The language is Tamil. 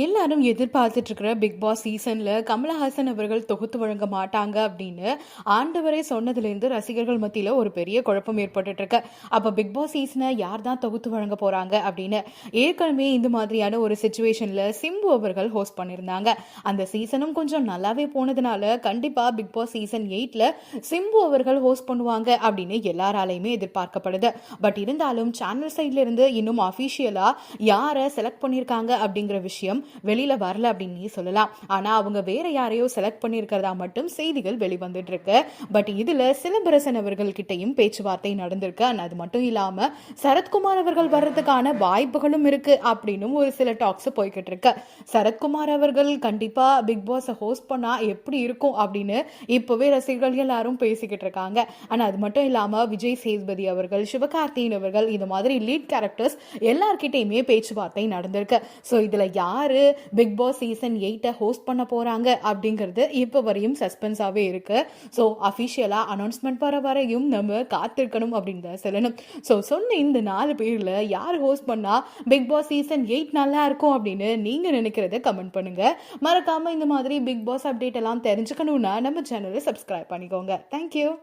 எல்லாரும் எதிர்பார்த்துட்டு இருக்கிற பிக் பாஸ் சீசன்ல கமலஹாசன் அவர்கள் தொகுத்து வழங்க மாட்டாங்க அப்படின்னு ஆண்டவரே சொன்னதுலேருந்து ரசிகர்கள் மத்தியில ஒரு பெரிய குழப்பம் ஏற்பட்டு இருக்கு. அப்ப பிக் பாஸ் சீசனை யார் தான் தொகுத்து வழங்க போறாங்க அப்படின்னு ஏற்கனவே இந்த மாதிரியான ஒரு சுச்சுவேஷன்ல சிம்பு அவர்கள் ஹோஸ்ட் பண்ணியிருந்தாங்க. அந்த சீசனும் கொஞ்சம் நல்லாவே போனதுனால கண்டிப்பா பிக் பாஸ் சீசன் 8ல சிம்பு அவர்கள் ஹோஸ்ட் பண்ணுவாங்க அப்படின்னு எல்லாராலையுமே எதிர்பார்க்கப்படுது. பட் இருந்தாலும் சேனல் சைட்ல இருந்து இன்னும் அபிஷியலா யாரை செலக்ட் பண்ணியிருக்காங்க அப்படிங்கிற விஷயம் வெளியில வரல அப்படின்னு சொல்லலாம். ஆனா அவங்க வேற யாரையோ செலக்ட் பண்ணிருக்கிறதா மட்டும் செய்திகள் வெளிவந்துட்டு இருக்கு. பட் இதுல சிலம்பரசன் அவர்கள் கிட்டையும் பேச்சுவார்த்தை நடந்திருக்கு. அது மட்டும் இல்லாம சரத்குமார் அவர்கள் வர்றதுக்கான வாய்ப்புகளும் இருக்கு அப்படின்னு ஒரு சில டாக்ஸ் போய்கிட்டு இருக்கு. சரத்குமார் அவர்கள் கண்டிப்பா பிக் பாஸ் ஹோஸ்ட் பண்ணா எப்படி இருக்கும் அப்படின்னு இப்பவே ரசிகர்கள் எல்லாரும் பேசிக்கிட்டு இருக்காங்க. ஆனா அது மட்டும் இல்லாம விஜய் சேதுபதி அவர்கள், சிவகார்த்திகேயன் அவர்கள், இந்த மாதிரி லீட் கேரக்டர்ஸ் எல்லார்கிட்டயுமே பேச்சுவார்த்தை நடந்திருக்கு. ஸோ இதுல யாரு பிக் பாஸ் சீசன் 8 ஹோஸ்ட் பண்ண போறாங்க அப்படிங்கிறது இப்போ வரையும் சஸ்பென்ஸாவே இருக்கு. ஸோ அஃபிஷியலா அனௌன்ஸ்மெண்ட் வர வரையும் நம்ம காத்திருக்கணும் அப்படின்னு தான் சொல்லணும். ஸோ சொன்ன இந்த 4 பேர்ல யார் ஹோஸ்ட் பண்ணா பிக் பாஸ் சீசன் 8 நல்லா இருக்கும் அப்படின்னு நீங்க நினைக்கிறத கமெண்ட் பண்ணுங்க. மறக்காம இந்த மாதிரி பிக் பாஸ் அப்டேட் எல்லாம் தெரிஞ்சுக்கணும்னா நம்ம சேனலை சப்ஸ்கிரைப் பண்ணிக்கோங்க. தேங்க்யூ.